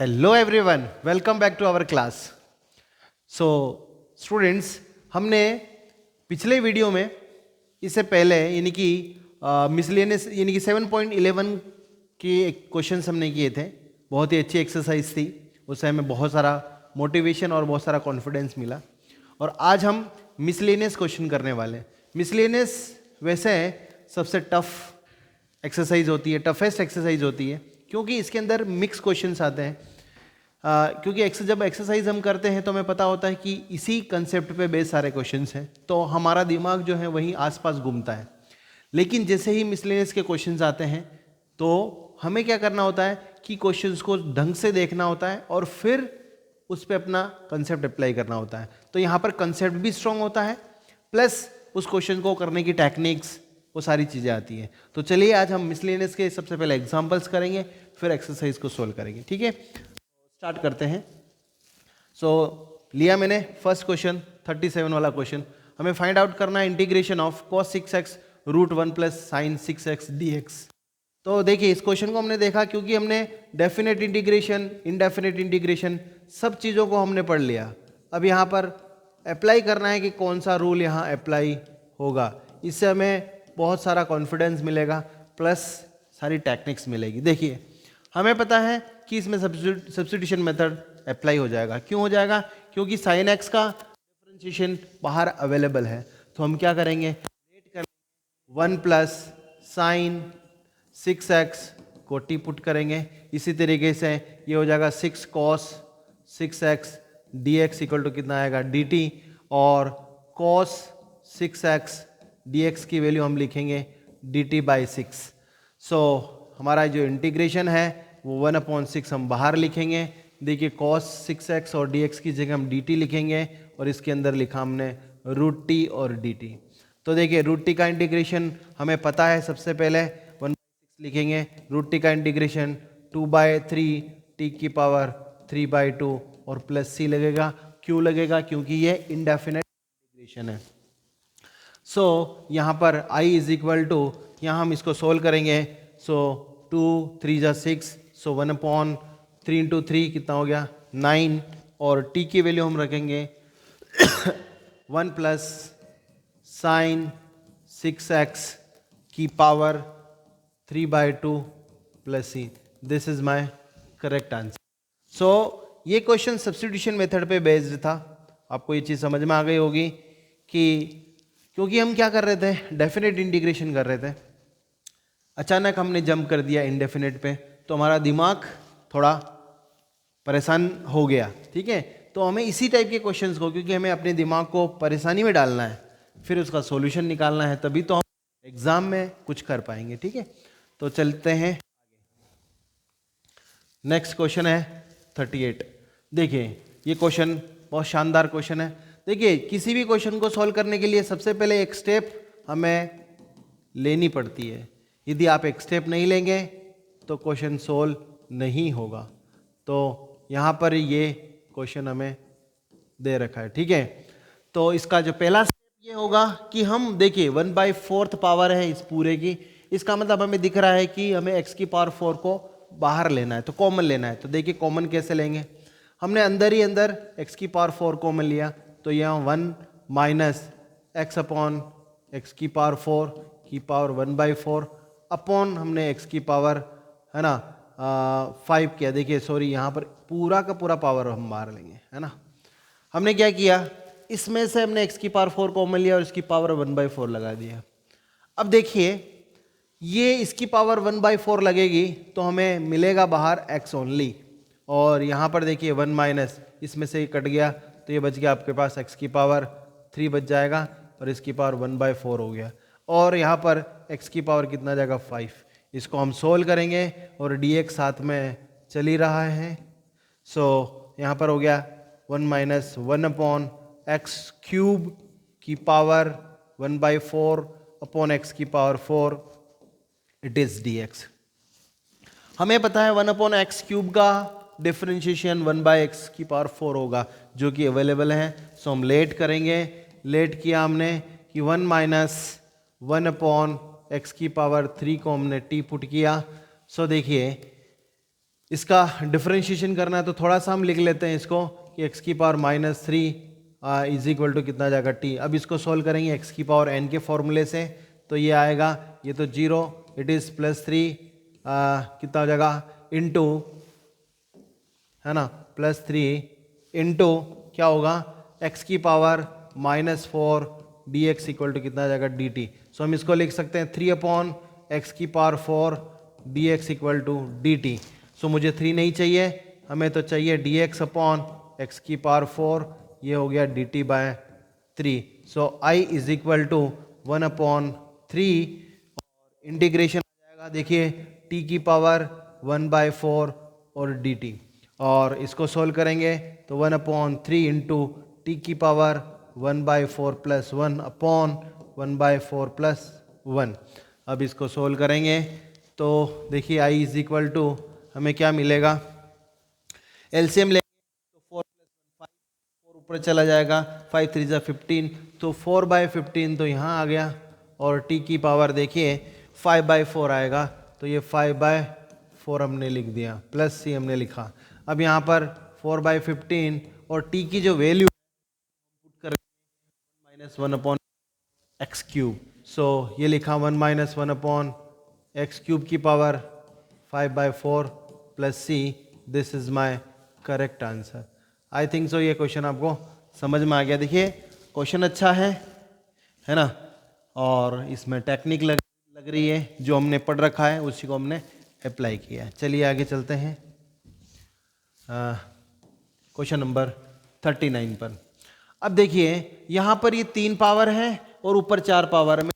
Hello everyone, welcome back to our class. So students, हमने पिछले video में इससे पहले यानी कि मिसलेनियस यानी कि 7.11 के क्वेश्चंस हमने किए थे। बहुत ही अच्छी एक्सरसाइज थी, उससे हमें बहुत सारा मोटिवेशन और बहुत सारा कॉन्फिडेंस मिला। और आज हम मिसलेनियस क्वेश्चन करने वाले हैं। मिसलेनियस वैसे सबसे टफ एक्सरसाइज होती है, टफेस्ट एक्सरसाइज होती है, क्योंकि इसके अंदर मिक्स क्वेश्चंस आते हैं। क्योंकि जब एक्सरसाइज हम करते हैं तो हमें पता होता है कि इसी कंसेप्ट पे बेस सारे क्वेश्चंस हैं, तो हमारा दिमाग जो है वहीं आसपास घूमता है। लेकिन जैसे ही मिसलेनियस के क्वेश्चंस आते हैं तो हमें क्या करना होता है कि क्वेश्चंस को ढंग से देखना होता है और फिर उस पर अपना कंसेप्ट अप्लाई करना होता है। तो यहाँ पर कंसेप्ट भी स्ट्रांग होता है, प्लस उस क्वेश्चन को करने की टेक्निक्स, वो सारी चीज़ें आती हैं। तो चलिए आज हम मिसलेनियस के सबसे पहले एग्जाम्पल्स करेंगे, फिर एक्सरसाइज को सोल्व करेंगे। ठीक है, स्टार्ट करते हैं। लिया मैंने फर्स्ट क्वेश्चन 37 वाला क्वेश्चन। हमें फाइंड आउट करना है integration of cos 6x root 1 plus sine 6x dx। तो देखिए, इस क्वेश्चन को हमने देखा क्योंकि हमने डेफिनेट इंटीग्रेशन, इनडेफिनेट इंटीग्रेशन सब चीज़ों को हमने पढ़ लिया। अब यहाँ पर अप्लाई करना है कि कौन सा रूल यहाँ अप्लाई होगा। इससे हमें बहुत सारा कॉन्फिडेंस मिलेगा, प्लस सारी टेक्निक्स मिलेगी। देखिए, हमें पता है कि इसमें सब्स्टिट्यूशन मेथड अप्लाई हो जाएगा। क्यों हो जाएगा? क्योंकि साइन एक्स का डिफरेंशिएशन बाहर अवेलेबल है। तो हम क्या करेंगे, 1 प्लस साइन 6x को टी पुट करेंगे। इसी तरीके से ये हो जाएगा 6 cos 6x dx equal to कितना आएगा, dt। और cos 6x dx की वैल्यू हम लिखेंगे dt बाई 6। हमारा जो इंटीग्रेशन है वो 1/6 हम बाहर लिखेंगे। देखिए, cos 6x और dx की जगह हम dt लिखेंगे और इसके अंदर लिखा हमने रूट टी और dt। तो देखिए, रूट टी का इंटीग्रेशन हमें पता है। सबसे पहले 1/6 लिखेंगे, रूट टी का इंटीग्रेशन 2/3 टी की पावर 3/2 और प्लस सी लगेगा। क्यों लगेगा? क्योंकि ये इंडेफिनेट इंटीग्रेशन है। यहाँ पर i इज इक्वल टू, यहाँ हम इसको सोल्व करेंगे। 2 3 जा 6, 1/3 इंटू 3 कितना हो गया, 9। और t की वैल्यू हम रखेंगे 1 प्लस साइन 6x की power 3/2 plus C. This is my correct answer. ये क्वेश्चन सब्स्टिट्यूशन मेथड पे बेस्ड था। आपको ये चीज़ समझ में आ गई होगी कि क्योंकि हम क्या कर रहे थे, डेफिनेट इंटीग्रेशन कर रहे थे, अचानक हमने जंप कर दिया इंडेफिनेट पे, तो हमारा दिमाग थोड़ा परेशान हो गया। ठीक है, तो हमें इसी टाइप के क्वेश्चंस को, क्योंकि हमें अपने दिमाग को परेशानी में डालना है, फिर उसका सॉल्यूशन निकालना है, तभी तो हम एग्जाम में कुछ कर पाएंगे। ठीक है, तो चलते हैं। नेक्स्ट क्वेश्चन है 38। देखिए, ये क्वेश्चन बहुत शानदार क्वेश्चन है। देखिए, किसी भी क्वेश्चन को सॉल्व करने के लिए सबसे पहले एक स्टेप हमें लेनी पड़ती है। यदि आप एक स्टेप नहीं लेंगे तो क्वेश्चन सोल्व नहीं होगा। तो यहाँ पर ये क्वेश्चन हमें दे रखा है। ठीक है, तो इसका जो पहला स्टेप ये होगा कि हम देखिए 1/4 पावर है इस पूरे की। इसका मतलब हमें दिख रहा है कि हमें x की पावर 4 को बाहर लेना है, तो कॉमन लेना है। तो देखिए, कॉमन कैसे लेंगे, हमने अंदर ही अंदर x की पावर 4 कॉमन लिया, तो यहाँ 1 माइनस एक्स अपॉन एक्स की पावर 4 की पावर 1/4 अपॉन हमने x की पावर है ना 5 किया। देखिए सॉरी, यहाँ पर पूरा का पूरा पावर हम बाहर लेंगे, है ना। हमने क्या किया, इसमें से हमने x की पावर 4 कॉमन लिया और इसकी पावर 1/4 लगा दिया। अब देखिए, ये इसकी पावर 1/4 लगेगी तो हमें मिलेगा बाहर x ओनली। और यहाँ पर देखिए 1 माइनस इसमें से कट गया, तो ये बच गया आपके पास x की पावर 3 बच जाएगा और इसकी पावर 1/4 हो गया। और यहाँ पर x की पावर कितना जाएगा, 5। इसको हम सोल्व करेंगे और dx साथ में चल ही रहा है। यहाँ पर हो गया 1 माइनस 1/x³ की पावर 1/4 अपॉन x की पावर 4, इट इज dx। हमें पता है 1/x³ का डिफरेंशिएशन 1/x की पावर 4 होगा, जो कि अवेलेबल है। हम लेट करेंगे। लेट किया हमने कि 1 माइनस 1/x की पावर 3 को हमने t पुट किया। देखिए, इसका डिफरेंशिएशन करना है तो थोड़ा सा हम लिख लेते हैं इसको कि x की पावर -3 इज इक्वल टू कितना जाएगा t। अब इसको सॉल्व करेंगे x की पावर n के फॉर्मूले से, तो ये आएगा, ये तो 0, इट इज़ +3 कितना हो जाएगा इंटू, है ना, +3 इंटू क्या होगा x की पावर -4 dx इक्वल टू कितना जाएगा dt। सो हम इसको लिख सकते हैं 3/x की power 4 dx equal to dt। So मुझे 3 नहीं चाहिए, हमें तो चाहिए dx अपॉन x की पावर 4, ये हो गया dt/3। So I is equal to 1/3 और इंटीग्रेशन आ जाएगा, देखिए t की पावर 1/4 और dt, और इसको सोल्व करेंगे तो 1/3 इंटू टी की पावर 1/4 प्लस 1 अपॉन 1/4 प्लस 1। अब इसको सोल्व करेंगे तो देखिए I इज इक्वल टू हमें क्या मिलेगा, एलसीएम लेंगे तो 4 + 1 5, 4 ऊपर चला जाएगा, 5 3 = 15, तो 4/15 तो यहाँ आ गया, और t की पावर देखिए 5/4 आएगा, तो ये 5/4 हमने लिख दिया, प्लस c हमने लिखा। अब यहाँ पर 4/15 और t की जो वैल्यू पुट कर -1/x³, सो ये लिखा 1 - 1/x³ की power 5/4 plus c। This is my correct answer. I think सो ये क्वेश्चन आपको समझ में आ गया। देखिए क्वेश्चन अच्छा है ना, और इसमें टेक्निक लग रही है, जो हमने पढ़ रखा है उसी को हमने अप्लाई किया है। चलिए आगे चलते हैं क्वेश्चन नंबर 39 पर। अब देखिए यहाँ पर ये 3 पावर है और ऊपर 4 पावर। मैं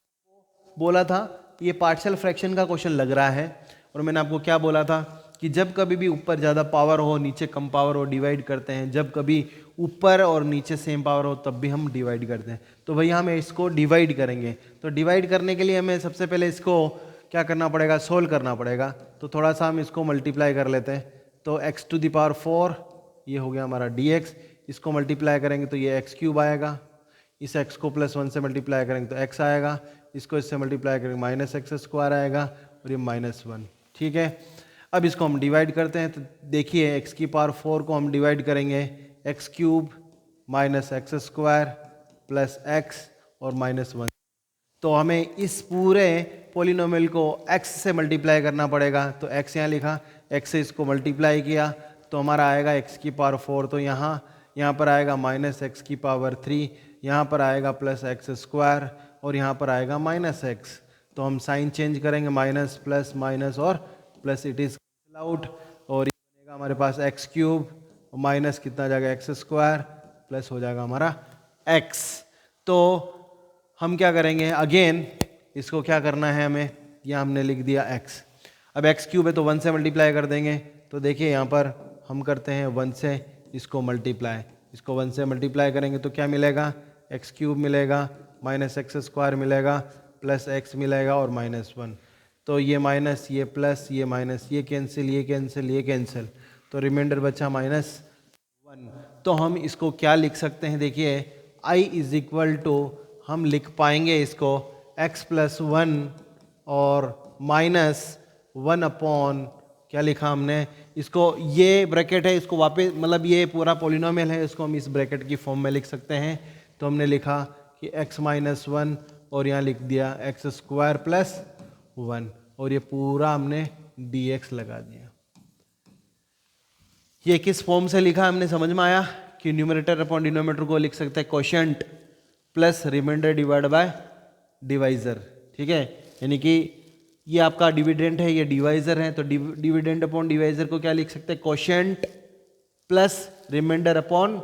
बोला था ये पार्शियल फ्रैक्शन का क्वेश्चन लग रहा है, और मैंने आपको क्या बोला था कि जब कभी भी ऊपर ज़्यादा पावर हो नीचे कम पावर हो डिवाइड करते हैं, जब कभी ऊपर और नीचे सेम पावर हो तब भी हम डिवाइड करते हैं। तो भैया हमें इसको डिवाइड करेंगे, तो डिवाइड करने के लिए हमें सबसे पहले इसको क्या करना पड़ेगा, सोल्व करना पड़ेगा। तो थोड़ा सा हम इसको मल्टीप्लाई कर लेते हैं, तो x⁴ ये हो गया हमारा dx, इसको मल्टीप्लाई करेंगे तो ये x³ आएगा, इस x को +1 से मल्टीप्लाई करेंगे तो x आएगा, इसको इससे मल्टीप्लाई करेंगे -x² आएगा, और ये -1। ठीक है, अब इसको हम डिवाइड करते हैं, तो देखिए x की पावर 4 को हम डिवाइड करेंगे x³ -x² प्लस x और -1। तो हमें इस पूरे पोलिनोमियल को x से मल्टीप्लाई करना पड़ेगा, तो x यहाँ लिखा, x से इसको मल्टीप्लाई किया तो हमारा आएगा x की पावर 4, तो यहाँ पर आएगा -x⁴, यहाँ पर आएगा +x² और यहाँ पर आएगा -x। तो हम साइन चेंज करेंगे, माइनस प्लस माइनस और प्लस, इट इज आउट, और ये बनेगा हमारे पास x³ माइनस कितना जाएगा x² प्लस हो जाएगा हमारा x। तो हम क्या करेंगे, अगेन इसको क्या करना है हमें, यहाँ हमने लिख दिया x। अब x³ है तो 1 से मल्टीप्लाई कर देंगे, तो देखिए यहाँ पर हम करते हैं 1 से इसको मल्टीप्लाई, इसको 1 से मल्टीप्लाई करेंगे तो क्या मिलेगा, x³ मिलेगा, -x² मिलेगा, प्लस x मिलेगा और -1। तो ये माइनस, ये प्लस, ये माइनस, ये कैंसिल, ये कैंसिल, ये कैंसिल, तो रिमाइंडर बचा -1। तो हम इसको क्या लिख सकते हैं, देखिए I इज इक्वल टू, हम लिख पाएंगे इसको x+1 और -1 अपॉन, क्या लिखा हमने इसको, ये ब्रैकेट है, इसको वापस मतलब ये पूरा पोलिनोमियल है, इसको हम इस ब्रैकेट की फॉर्म में लिख सकते हैं। तो हमने लिखा कि x-1 और यहाँ लिख दिया x² प्लस 1, और ये पूरा हमने dx लगा दिया। ये किस फॉर्म से लिखा हमने समझ में आया कि न्यूमरेटर अपॉन डिनोमिनेटर को लिख सकते हैं quotient plus remainder divide by divisor. ठीक है, यानी कि ये आपका डिविडेंड है, ये डिवाइजर है, तो डिविडेंड अपॉन डिवाइजर को क्या लिख सकते हैं, quotient plus remainder upon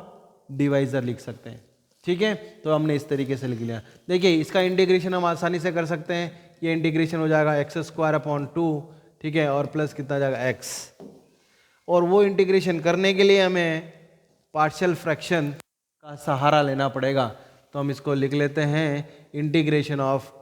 divisor लिख सकते हैं। ठीक है, तो हमने इस तरीके से लिख लिया। देखिए इसका इंटीग्रेशन हम आसानी से कर सकते हैं, ये इंटीग्रेशन हो जाएगा x²/2, ठीक है, और प्लस कितना जाएगा x। और वो इंटीग्रेशन करने के लिए हमें पार्शियल फ्रैक्शन का सहारा लेना पड़ेगा, तो हम इसको लिख लेते हैं इंटीग्रेशन ऑफ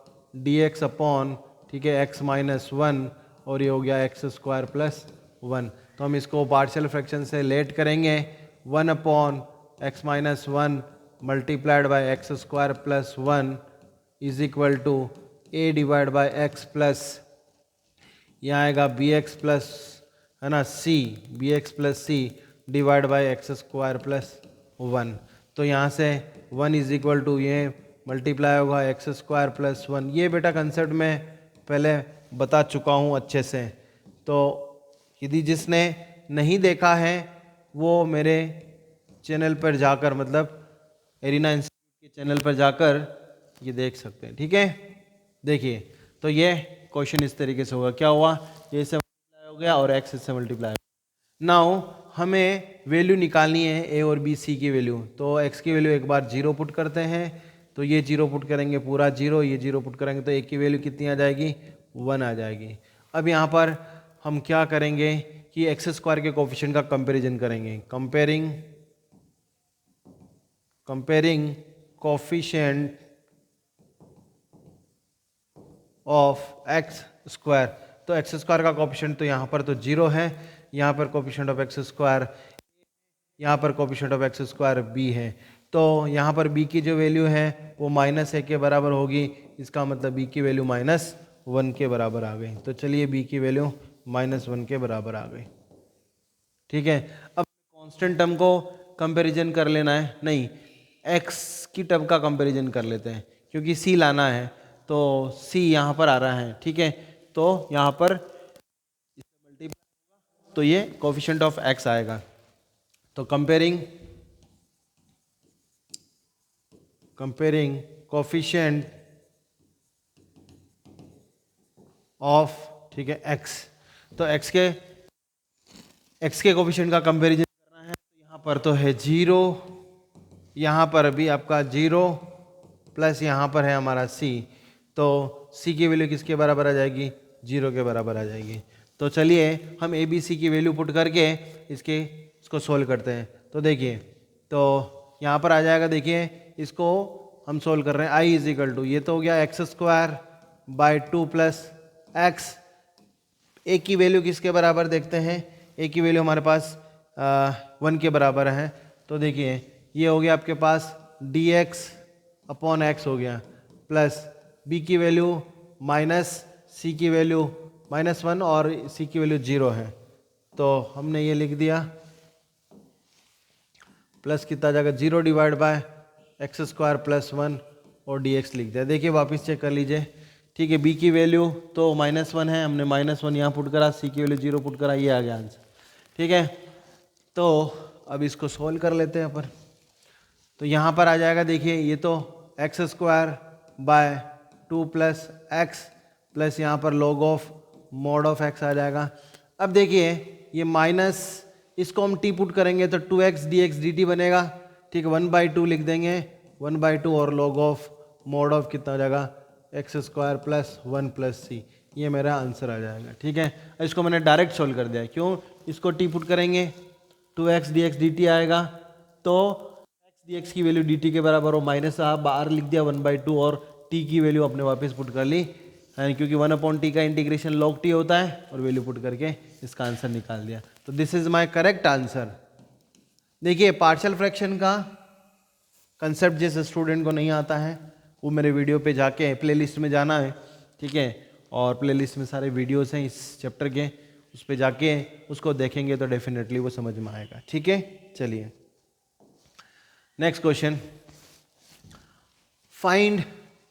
dx अपॉन, ठीक है, x-1, और ये हो गया x² प्लस 1। तो हम इसको पार्शियल फ्रैक्शन से लेट करेंगे, 1 upon x-1 multiplied by x² plus 1 is equal to a divide by x plus, यहाँ आएगा bx प्लस है ना, C B X plus C divide by X square plus 1। तो यहाँ से 1 इज इक्वल टू ये मल्टीप्लाई होगा एक्स स्क्वायर प्लस 1। ये बेटा कंसेप्ट में पहले बता चुका हूँ अच्छे से, तो यदि जिसने नहीं देखा है वो मेरे चैनल पर जाकर, मतलब एरिना इंस्टीट्यूट के चैनल पर जाकर ये देख सकते हैं। ठीक है, देखिए तो ये क्वेश्चन इस तरीके से होगा, क्या हुआ, ये से मल्टीप्लाई हो गया और एक्स से मल्टीप्लाई। नाउ हमें वैल्यू निकालनी है ए और बी सी की वैल्यू। तो एक्स की वैल्यू एक बार 0 पुट करते हैं, तो ये 0 पुट करेंगे पूरा 0, ये 0 पुट करेंगे तो ए की वैल्यू कितनी आ जाएगी, 1 आ जाएगी। अब यहाँ पर हम क्या करेंगे कि एक्स स्क्वायर के कोफिशिएंट का कंपैरिजन करेंगे। Comparing coefficient of X square. तो एक्स स्क्वायर का कोफिशिएंट तो यहाँ पर तो 0 है, यहाँ पर कोफिशिएंट ऑफ एक्स स्क्वायर, यहाँ पर coefficient of X square B है। तो यहाँ पर बी की जो वैल्यू है वो -1 के बराबर होगी, इसका मतलब बी की वैल्यू -1 के बराबर आ गई। तो चलिए बी की वैल्यू -1 के बराबर आ गई। ठीक है, अब कांस्टेंट टर्म को कंपैरिजन कर लेना है, नहीं एक्स की टर्म का कंपैरिजन कर लेते हैं, क्योंकि सी लाना है तो सी यहाँ पर आ रहा है। ठीक है, तो यहाँ पर तो ये कोफिशिएंट ऑफ एक्स आएगा। तो कंपेयरिंग कोफिशिएंट ऑफ, ठीक है, एक्स। तो एक्स के कोफिशिएंट का कंपैरिजन करना है, तो यहाँ पर तो है 0, यहाँ पर भी आपका 0 प्लस यहाँ पर है हमारा सी। तो सी की वैल्यू किसके बराबर आ जाएगी, 0 के बराबर आ जाएगी। तो चलिए हम ए बी सी की वैल्यू पुट करके इसको सोल्व करते हैं। तो देखिए, तो यहाँ पर आ जाएगा, देखिए इसको हम सोल्व कर रहे हैं। आई इज इक्वल टू, ये तो हो गया x square by 2 plus x. A की वैल्यू किसके बराबर देखते हैं, ए की वैल्यू हमारे पास 1 के बराबर है। तो देखिए ये हो गया आपके पास dx अपॉन एक्स हो गया, प्लस b की वैल्यू माइनस c की वैल्यू -1 और c की वैल्यू 0 है। तो हमने ये लिख दिया, प्लस कितना जाएगा 0 divide by x square plus 1 और dx लिख दिया। देखिए वापस चेक कर लीजिए। ठीक है, b की वैल्यू तो -1 है, हमने -1 यहाँ पुट करा, c की वैल्यू 0 पुट करा, ये आ गया आंसर। ठीक है, तो अब इसको सोल्व कर लेते हैं अपन। तो यहाँ पर आ जाएगा, देखिए ये तो x square by 2 plus x plus यहाँ पर log of mod of x आ जाएगा। अब देखिए ये माइनस, इसको हम t पुट करेंगे तो 2x dx dt बनेगा। ठीक है, 1/2 लिख देंगे, 1/2 और log ऑफ मॉड ऑफ कितना हो जाएगा, x square plus 1 plus c. ये मेरा आंसर आ जाएगा। ठीक है, इसको मैंने डायरेक्ट सोल्व कर दिया, क्यों, इसको t पुट करेंगे 2x dx dt आएगा, तो x dx की वैल्यू dt के बराबर हो, माइनस बाहर लिख दिया 1/2 और t की वैल्यू अपने वापस पुट कर ली, क्योंकि 1/t का इंटीग्रेशन log t होता है, और वैल्यू पुट करके इसका आंसर निकाल दिया। तो this is my correct answer. देखिए पार्शियल फ्रैक्शन का कंसेप्ट जिस स्टूडेंट को नहीं आता है वो मेरे वीडियो पे जाके प्लेलिस्ट में जाना है। ठीक है, और प्लेलिस्ट में सारे वीडियोस हैं इस चैप्टर के, उस पे जाके उसको देखेंगे तो डेफिनेटली वो समझ में आएगा। ठीक है, चलिए next question, find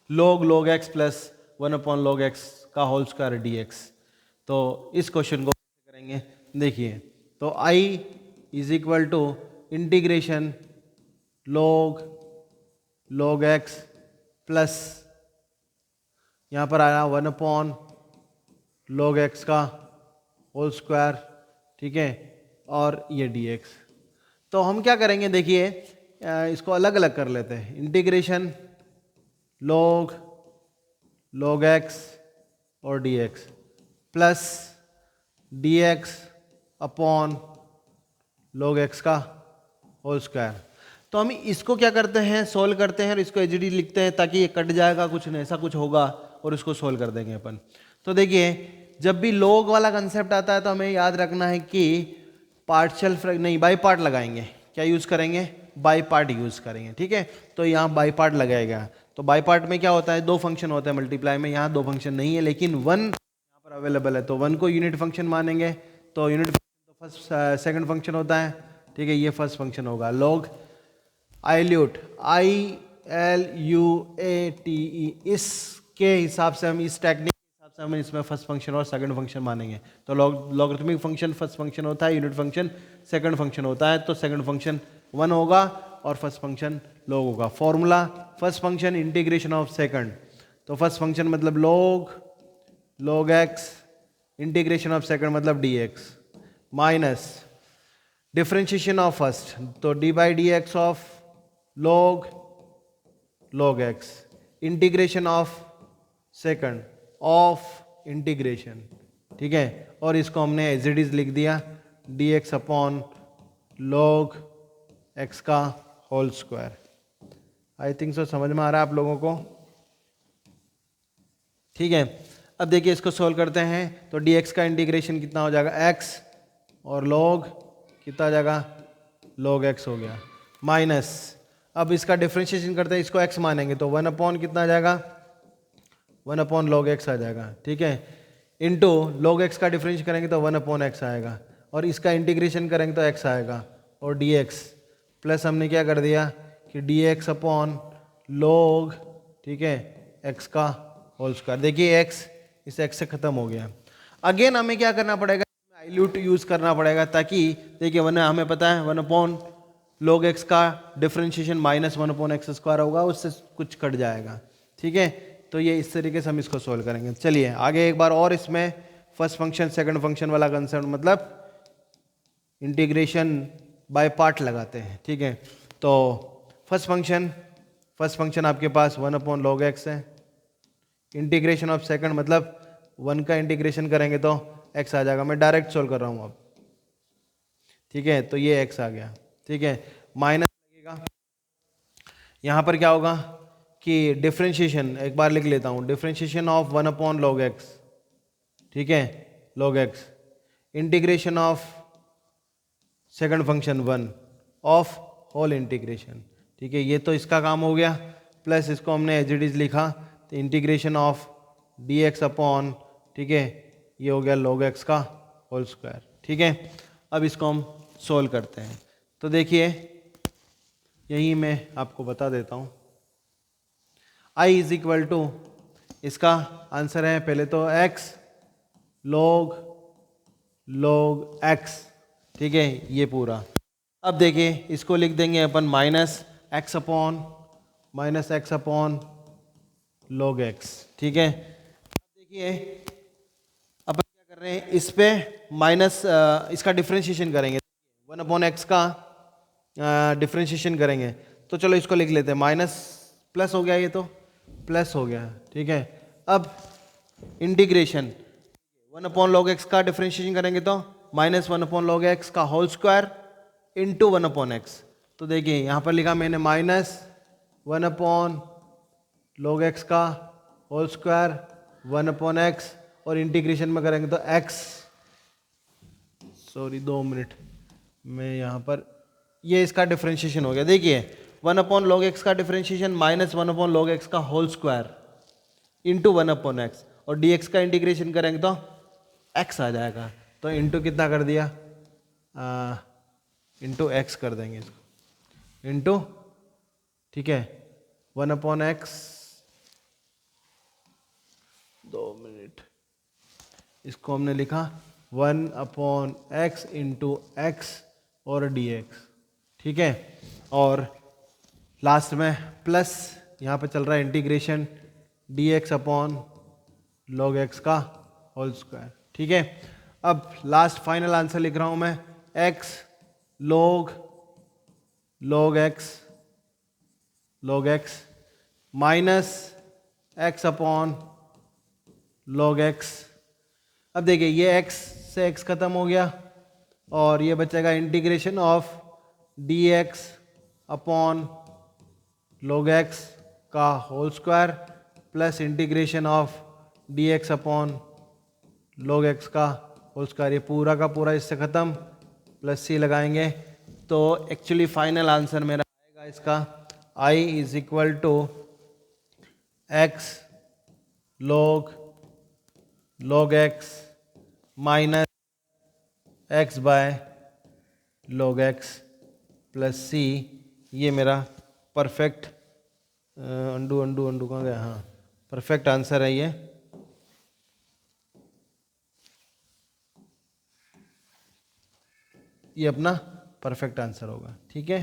log x plus 1/log x का होल स्क्वायर dx। तो इस क्वेश्चन को करेंगे, देखिए तो i is equal to integration log x plus यहाँ पर आया 1/log x का होल स्क्वायर, ठीक है, और ये dx। तो हम क्या करेंगे, देखिए इसको अलग अलग कर लेते हैं। इंटीग्रेशन log x और dx plus dx upon log x का होल स्क्वायर। तो हम इसको क्या करते हैं, सोल्व करते हैं और इसको एचडी लिखते हैं, ताकि ये कट जाएगा, कुछ नहीं ऐसा कुछ होगा, और इसको सोल्व कर देंगे अपन। तो देखिए जब भी log वाला कंसेप्ट आता है तो हमें याद रखना है कि पार्शियल नहीं, बाई पार्ट लगाएंगे। क्या यूज़ करेंगे, बाई पार्ट यूज़ करेंगे। ठीक है, तो यहाँ बाई पार्ट लगाएगा। तो बाई पार्ट में क्या होता है, 2 फंक्शन होता है मल्टीप्लाई में, यहाँ 2 फंक्शन नहीं है, लेकिन 1 यहाँ पर अवेलेबल है, तो 1 को यूनिट फंक्शन मानेंगे, तो यूनिट तो फर्स्ट सेकंड फंक्शन होता है, ठीक है, ये फर्स्ट फंक्शन होगा। लॉग आइल्यूट ILUATE, इसके हिसाब से हम, इस टेक्निक के हिसाब से हम इसमें फर्स्ट फंक्शन और सेकंड फंक्शन मानेंगे। तो लॉगरिथमिक फंक्शन फर्स्ट फंक्शन होता है, यूनिट फंक्शन सेकंड फंक्शन होता है, तो सेकंड फंक्शन 1 होगा और फर्स्ट फंक्शन लॉग होगा। Formula first function integration of second, तो फर्स्ट फंक्शन मतलब log x, integration of second मतलब dx, minus differentiation of first, तो d by D x of log x, integration of second of integration, ठीक है, और इसको हमने एज इट इज लिख दिया dx अपॉन log x का whole square. I think so समझ में आ रहा है आप लोगों को, ठीक है। अब देखिए इसको सोल्व करते हैं, तो dx का इंटीग्रेशन कितना हो जाएगा x, और log कितना आ जाएगा, log x हो गया, माइनस, अब इसका डिफरेंशिएशन करते हैं, इसको x मानेंगे तो 1 अपॉन कितना आ जाएगा, 1 अपॉन log x आ जाएगा, ठीक है, इंटू log x का डिफरेंशिएशन करेंगे तो 1 अपॉन x आएगा, और इसका इंटीग्रेशन करेंगे तो x आएगा, और dx प्लस हमने क्या कर दिया कि dx अपॉन log, ठीक है, x का होल स्क्वायर। देखिए x इस x से खत्म हो गया। अगेन हमें क्या करना पड़ेगा, आइल्यूट यूज करना पड़ेगा, ताकि देखिए वरना हमें पता है 1 अपॉन log x का differentiation minus 1 upon x square होगा, उससे कुछ कट जाएगा, ठीक है। तो ये इस तरीके से हम इसको सोल्व करेंगे। चलिए आगे एक बार और इसमें फर्स्ट फंक्शन सेकंड फंक्शन वाला कंसेप्ट, मतलब इंटीग्रेशन बाय पार्ट लगाते हैं, ठीक है। तो फर्स्ट फंक्शन आपके पास 1 अपॉन log x है, इंटीग्रेशन ऑफ सेकंड मतलब 1 का इंटीग्रेशन करेंगे तो x आ जाएगा। मैं डायरेक्ट सोल्व कर रहा हूँ अब, ठीक है, तो ये x आ गया, ठीक है, माइनस लगेगा, यहाँ पर क्या होगा कि डिफरेंशिएशन, एक बार लिख लेता हूँ, differentiation of 1 upon log x, ठीक है, log x, integration of second function 1 of whole integration, ठीक है, ये तो इसका काम हो गया, प्लस इसको हमने एज इट इज लिखा, तो इंटीग्रेशन ऑफ dx अपॉन, ठीक है, ये हो गया log x का होल स्क्वायर, ठीक है। अब इसको हम सोल्व करते हैं, तो देखिए यही मैं आपको बता देता हूँ, I इज इक्वल टू, इसका आंसर है पहले तो x log x, ठीक है, ये पूरा। अब देखिए इसको लिख देंगे अपन minus x upon log x, ठीक है। अब देखिए अपन क्या कर रहे हैं, इस पे माइनस, इसका डिफरेंशिएशन करेंगे, 1 अपॉन एक्स का डिफरेंशिएशन करेंगे, तो चलो इसको लिख लेते हैं, माइनस प्लस हो गया, ये तो प्लस हो गया, ठीक है। अब इंटीग्रेशन 1 अपॉन log x का डिफरेंशिएशन करेंगे तो माइनस 1 अपॉन log x का whole square into 1 upon X, तो देखिए यहाँ पर लिखा मैंने माइनस 1 अपॉन log x का होल स्क्वायर 1 अपॉन एक्स, और इंटीग्रेशन में करेंगे तो x, सॉरी 2 मिनट, मैं यहाँ पर, ये इसका डिफरेंशिएशन हो गया। देखिए 1 अपॉन log x का differentiation minus 1 upon log x का whole square into 1 upon X, और dx का इंटीग्रेशन करेंगे तो x आ जाएगा, तो इंटू कितना कर दिया, इंटू x कर देंगे इसको, इंटू, ठीक है, 1 अपॉन एक्स, 2 मिनट, इसको हमने लिखा 1 अपॉन एक्स इंटू एक्स और dx, ठीक है, और लास्ट में प्लस यहाँ पे चल रहा है integration dx upon log x का होल स्क्वायर, ठीक है। अब लास्ट फाइनल आंसर लिख रहा हूँ मैं, x log x minus x upon log x। अब देखिए ये x से x खत्म हो गया, और ये बचेगा integration of dx upon log x का whole square plus integration of dx upon log x का होल स्क्वायर, ये पूरा का पूरा इससे ख़त्म, प्लस c लगाएंगे, तो एक्चुअली फाइनल आंसर मेरा आएगा इसका I is equal to x log x minus x by log x plus c, ये मेरा परफेक्ट अंडू अंडू अंडू कहाँ गया, हाँ परफेक्ट आंसर है ये अपना परफेक्ट आंसर होगा। ठीक है,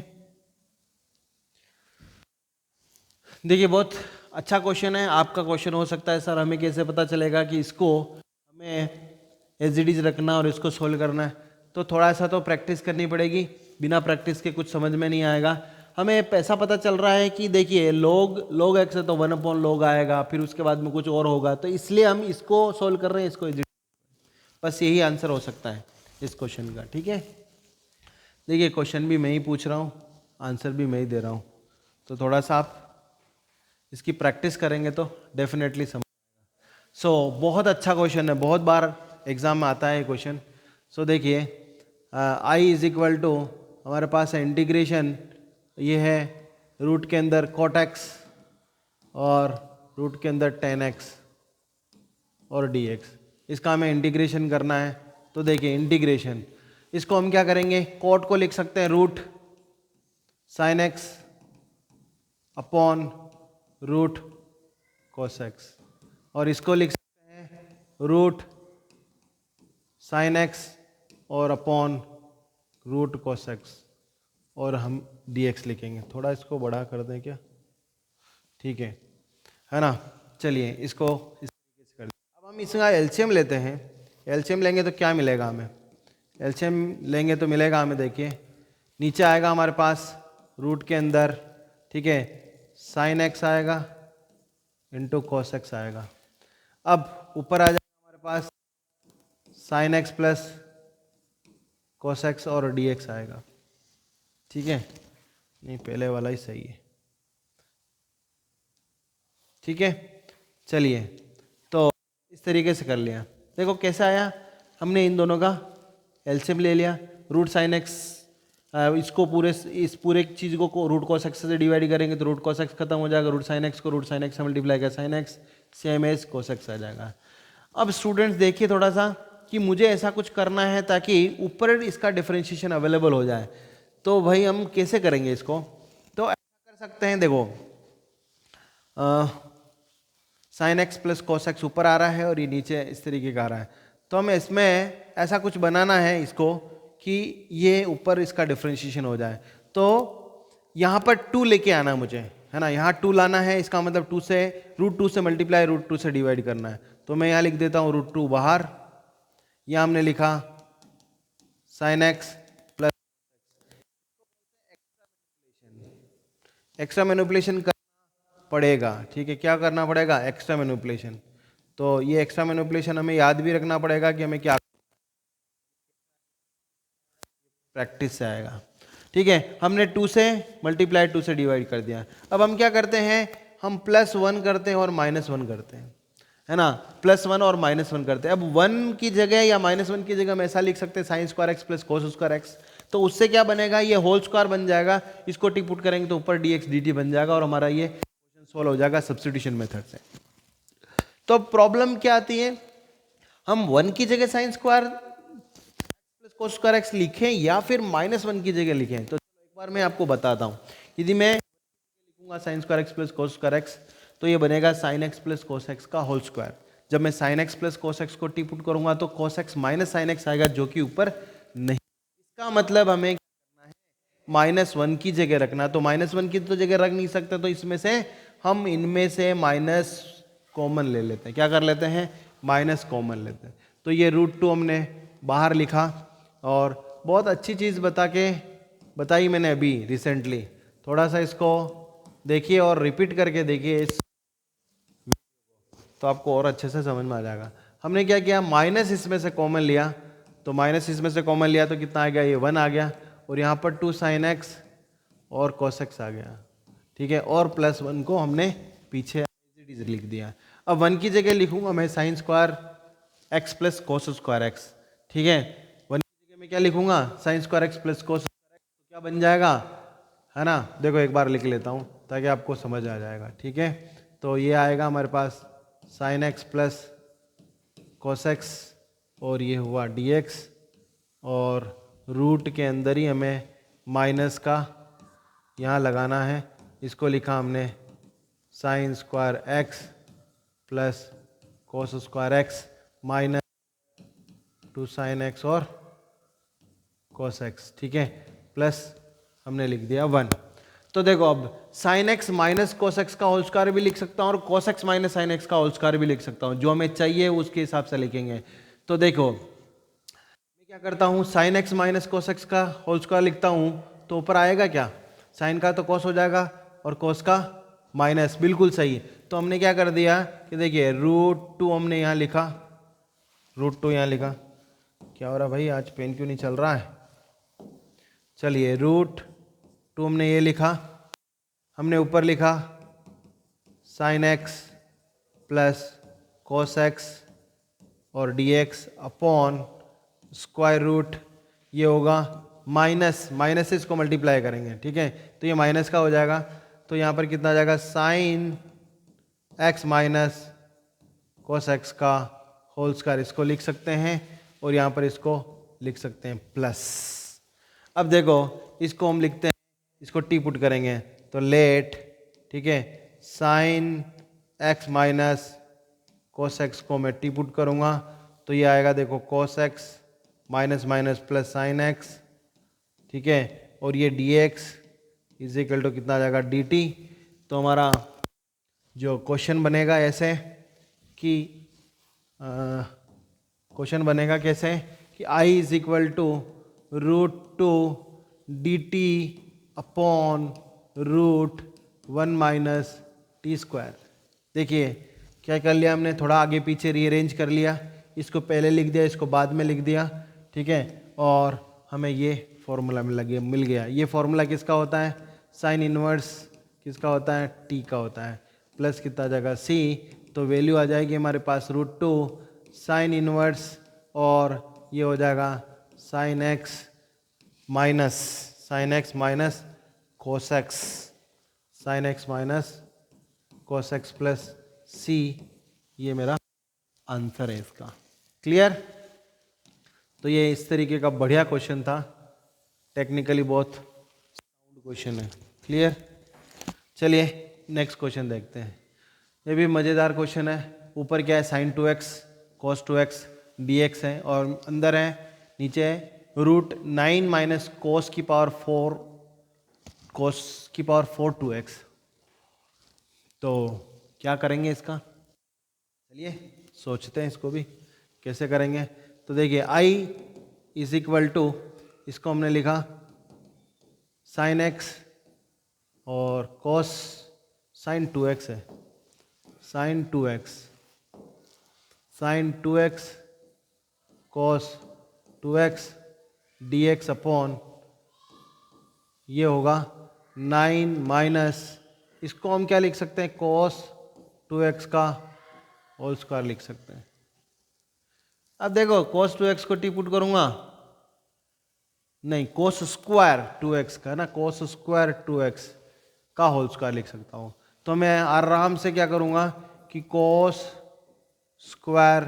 देखिए बहुत अच्छा क्वेश्चन है। आपका क्वेश्चन हो सकता है सर हमें कैसे पता चलेगा कि इसको हमें एसजीडीज रखना और इसको सोल्व करना है, तो थोड़ा सा तो प्रैक्टिस करनी पड़ेगी, बिना प्रैक्टिस के कुछ समझ में नहीं आएगा। हमें ऐसा पता चल रहा है कि देखिए log x है तो 1/log आएगा, फिर उसके बाद में कुछ और होगा, तो इसलिए हम इसको सोल्व कर रहे हैं, इसको एसजीडी, बस यही आंसर हो सकता है इस क्वेश्चन का। ठीक है, देखिए क्वेश्चन भी मैं ही पूछ रहा हूँ, आंसर भी मैं ही दे रहा हूँ, तो थोड़ा सा आप इसकी प्रैक्टिस करेंगे तो डेफिनेटली समझ। सो बहुत अच्छा क्वेश्चन है, बहुत बार एग्जाम में आता है क्वेश्चन। सो देखिए आई इज इक्वल टू, हमारे पास है इंटीग्रेशन, ये है रूट के अंदर cot x और रूट के अंदर tan x और dx, इसका हमें इंटीग्रेशन करना है। तो देखिए इंटीग्रेशन, इसको हम क्या करेंगे, cot को लिख सकते हैं root sin x upon root cos x, और इसको लिख सकते हैं रूट sin x और अपॉन रूट cos x, और हम dx लिखेंगे। थोड़ा इसको बड़ा कर दें क्या, ठीक है ना। चलिए इसको इस तरीके से कर दें। अब हम इसका एलसीएम लेते हैं, एलसीएम लेंगे तो क्या मिलेगा हमें, एलसीएम लेंगे तो मिलेगा हमें, देखिए नीचे आएगा हमारे पास रूट के अंदर, ठीक है, sin x आएगा इंटू cos x आएगा। अब ऊपर आ जाएगा हमारे पास sin x plus cos x और dx आएगा। ठीक है, नहीं पहले वाला ही सही है। ठीक है, चलिए तो इस तरीके से कर लिया। देखो कैसा आया, हमने इन दोनों का एलसीएम ले लिया, रूट साइन एक्स, इसको इस पूरे चीज़ को रूट cos x से डिवाइड करेंगे तो रूट cos x खत्म हो जाएगा, रूट साइन एक्स को रूट साइन एक्स से मल्टीप्लाई कर sine x, same as cos x आ जाएगा। अब स्टूडेंट्स देखिए थोड़ा सा कि मुझे ऐसा कुछ करना है ताकि ऊपर इसका डिफरेंशिएशन अवेलेबल हो जाए, तो भाई हम कैसे करेंगे इसको, तो ऐसा कर सकते हैं, देखो sign x plus cos x ऊपर आ रहा है और ये नीचे इस तरीके का आ रहा है, तो हमें इसमें ऐसा कुछ बनाना है इसको कि ये ऊपर इसका डिफरेंशिएशन हो जाए। तो यहाँ पर 2 लेके आना मुझे, है ना, यहाँ 2 लाना है, इसका मतलब 2 से रूट 2 से मल्टीप्लाई रूट 2 से डिवाइड करना है। तो मैं यहाँ लिख देता हूँ रूट 2 बाहर, यहाँ हमने लिखा sine x plus, extra manipulation करना पड़ेगा। ठीक है, क्या करना पड़ेगा, एक्स्ट्रा मैनिपुलेशन। तो ये एक्स्ट्रा मैनिपुलेशन हमें याद भी रखना पड़ेगा कि हमें क्या, प्रैक्टिस से आएगा। ठीक है, हमने 2 से मल्टीप्लाई 2 से डिवाइड कर दिया। अब हम क्या करते हैं, हम +1 करते हैं और -1 करते हैं, है ना, +1 और -1 करते हैं। अब 1 की जगह या -1 की जगह हम ऐसा लिख सकते हैं साइन स्क्वायर एक्स प्लस कोस स्क्वायर एक्स, तो उससे क्या बनेगा, ये होल स्क्वायर बन जाएगा, इसको टी पुट करेंगे तो ऊपर dx dt बन जाएगा और हमारा ये क्वेश्चन सॉल्व हो जाएगा सब्स्टिट्यूशन मेथड से। तो प्रॉब्लम क्या आती है, हम 1 की जगह sine square plus cos square x लिखें या फिर -1 की जगह लिखें। तो एक बार मैं आपको बताता हूँ, यदि मैं लिखूंगा साइन स्क्वायर एक्स प्लस कोस स्क्वायर एक्स, तो ये बनेगा sign x plus cos x का होल स्क्वायर। जब मैं sign x plus cos x को टी पुट करूंगा तो कोस एक्स माइनस साइन एक्स आएगा, जो कि ऊपर नहीं, इसका मतलब हमें -1 की जगह रखना। तो -1 की तो जगह रख नहीं सकते, तो इसमें से हम इनमें से माइनस कॉमन ले लेते हैं। क्या कर लेते हैं, माइनस कॉमन लेते हैं। तो ये √2 हमने बाहर लिखा, और बहुत अच्छी चीज़ बताई मैंने अभी रिसेंटली, थोड़ा सा इसको देखिए और रिपीट करके देखिए इस, तो आपको और अच्छे से समझ में आ जाएगा। हमने क्या किया, माइनस इसमें से कॉमन लिया, तो माइनस इसमें से कॉमन लिया तो कितना आ गया, ये 1 आ गया, और यहाँ पर 2 साइन एक्स और cos x आ गया। ठीक है, और +1 को हमने पीछे लिख दिया। अब 1 की जगह लिखूंगा मैं साइन स्क्वायर एक्स प्लस कोस स्क्वायर एक्स। ठीक है, 1 की जगह मैं क्या लिखूंगा, साइन स्क्वायर एक्स प्लस कोस स्क्वायर एक्स, तो क्या बन जाएगा, है ना, देखो एक बार लिख लेता हूँ ताकि आपको समझ आ जाएगा। ठीक है, तो ये आएगा हमारे पास sine x plus cos x और ये हुआ dx, और रूट के अंदर ही हमें माइनस का यहाँ लगाना है। इसको लिखा हमने साइन स्क्वायर एक्स प्लस कोस square x minus 2 sine x और कोस एक्स, ठीक है, प्लस हमने लिख दिया 1। तो देखो अब sign x minus cos x का होल स्क्वायर भी लिख सकता हूँ और कोस एक्स माइनस साइन एक्स का होल स्क्वायर भी लिख सकता हूँ, जो हमें चाहिए उसके हिसाब से लिखेंगे। तो देखो मैं क्या करता हूँ, sign x minus cos x का होल स्क्वायर लिखता हूँ तो ऊपर आएगा क्या, साइन का तो कोस हो जाएगा और कोस का माइनस, बिल्कुल सही। तो हमने क्या कर दिया कि देखिए √2 हमने यहाँ लिखा, √2 यहाँ लिखा। क्या हो रहा भाई, आज पेन क्यों नहीं चल रहा है। चलिए √2 हमने ये लिखा, हमने ऊपर लिखा sine x plus cos x और d x upon square root, ये होगा माइनस, माइनस से इसको मल्टीप्लाई करेंगे, ठीक है, तो ये माइनस का हो जाएगा। तो यहाँ पर कितना आ जाएगा, sine x minus cos x का होल स्क्वायर, इसको लिख सकते हैं और यहाँ पर इसको लिख सकते हैं प्लस। अब देखो इसको हम लिखते हैं, इसको टी पुट करेंगे तो लेट, ठीक है, sine x minus cos x को मैं टी पुट करूँगा तो ये आएगा देखो cos x minus minus plus sine x, ठीक है, और ये d x is equal to कितना आ जाएगा डी टी। तो हमारा जो क्वेश्चन बनेगा ऐसे कि क्वेश्चन बनेगा कैसे कि I is equal to √2 d t upon √1 minus t square. देखिए क्या कर लिया हमने, थोड़ा आगे पीछे रीअरेंज कर लिया, इसको पहले लिख दिया, इसको बाद में लिख दिया, ठीक है, और हमें ये फॉर्मूला मिल गया। ये फॉर्मूला किसका होता है, साइन इनवर्स किसका होता है, टी का होता है, प्लस कितना आ जाएगा सी, तो वैल्यू आ जाएगी हमारे पास √2 साइन इनवर्स और ये हो जाएगा sine x minus cos x, sine x minus cos x plus c, ये मेरा आंसर है इसका। क्लियर। तो ये इस तरीके का बढ़िया क्वेश्चन था, टेक्निकली बहुत साउंड क्वेश्चन है। क्लियर। चलिए नेक्स्ट क्वेश्चन देखते हैं। ये भी मज़ेदार क्वेश्चन है। ऊपर क्या है, sign 2x cos 2x dx है और अंदर है नीचे √9 माइनस कोस की पावर 4 2x। तो क्या करेंगे इसका, चलिए सोचते हैं इसको भी कैसे करेंगे। तो देखिए I इज इक्वल टू, इसको हमने लिखा साइन एक्स और कॉस साइन 2x है, sign 2x cos 2x dx upon ये होगा 9 माइनस, इसको हम क्या लिख सकते हैं, कॉस 2x का होल स्क्वायर लिख सकते हैं। अब देखो cos 2x को टी पुट करूंगा, नहीं cos स्क्वायर 2x का ना, cos स्क्वायर 2x का होल स्क्वायर लिख सकता हूं। तो मैं आराम से क्या करूंगा कि cos स्क्वायर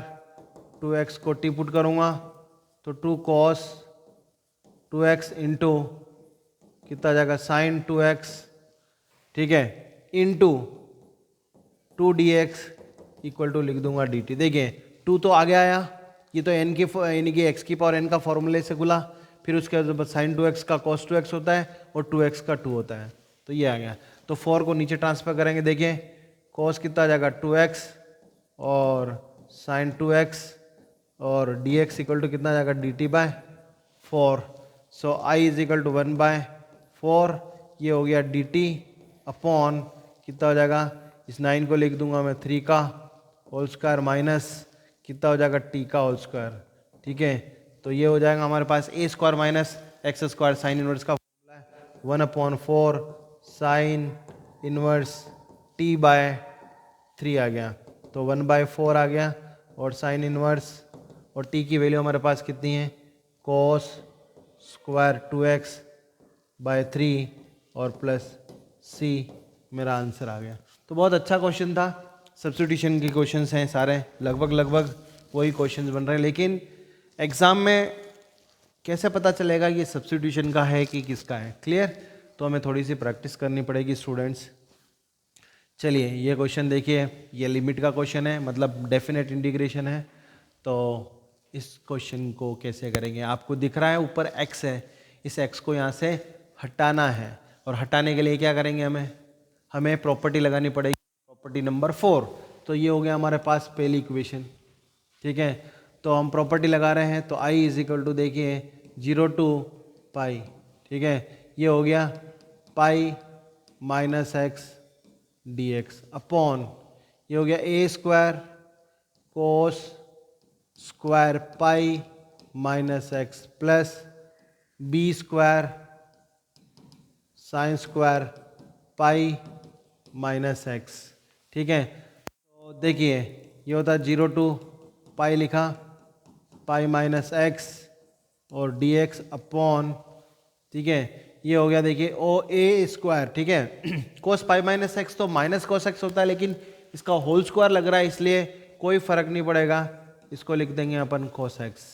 2x को टी पुट करूंगा तो 2 cos 2x इंटू कितना जाएगा साइन 2x, ठीक है, इंटू 2 dx इक्वल टू लिख दूंगा dt। देखिए 2 तो आगे आया, ये तो n की x की पावर n का फॉर्मूले से खुला, फिर उसके बाद साइन 2x का cos 2x होता है और 2x का 2 होता है, तो ये आ गया। तो 4 को नीचे ट्रांसफर करेंगे, देखिए cos कितना आ जाएगा 2x और साइन 2x और dx इक्वल टू कितना आ जाएगा dt/4। So I is equal to 1/4, ये हो गया dt अपॉन कितना हो जाएगा, इस 9 को लिख दूंगा मैं 3 का होल स्क्वायर माइनस कितना हो जाएगा t का होल स्क्वायर, ठीक है। तो ये हो जाएगा हमारे पास a square minus x square, sine inverse का फॉर्मूला है 1/4 साइन इनवर्स t/3 आ गया, तो 1/4 आ गया और साइन इनवर्स और t की वैल्यू हमारे पास कितनी है, cos स्क्वायर 2x/3 और प्लस c, मेरा आंसर आ गया। तो बहुत अच्छा क्वेश्चन था, सब्स्टिट्यूशन के क्वेश्चंस हैं सारे, लगभग वही क्वेश्चंस बन रहे हैं, लेकिन एग्ज़ाम में कैसे पता चलेगा ये सब्स्टिट्यूशन का है कि किसका है? क्लियर? तो हमें थोड़ी सी प्रैक्टिस करनी पड़ेगी स्टूडेंट्स। चलिए ये क्वेश्चन देखिए, ये लिमिट का क्वेश्चन है, मतलब डेफिनेट इंटीग्रेशन है। तो इस क्वेश्चन को कैसे करेंगे? आपको दिख रहा है ऊपर x है, इस x को यहाँ से हटाना है, और हटाने के लिए क्या करेंगे? हमें प्रॉपर्टी लगानी पड़ेगी, प्रॉपर्टी नंबर 4। तो ये हो गया हमारे पास पहली इक्वेशन, ठीक है। तो हम प्रॉपर्टी लगा रहे हैं, तो i इज इक्वल टू देखिए 0 टू पाई, ठीक है। ये हो गया pi minus x d x upon, ये हो गया a square cos square pi minus x plus b square sine square pi minus x, ठीक है। तो देखिए ये होता है 0 टू पाई लिखा, पाई माइनस एक्स और डी एक्स अपॉन, ठीक है। ये हो गया देखिए ओ ए स्क्वायर, ठीक है। कोस पाई माइनस एक्स तो माइनस कोस एक्स होता है, लेकिन इसका होल स्क्वायर लग रहा है इसलिए कोई फर्क नहीं पड़ेगा, इसको लिख देंगे अपन कोस एक्स,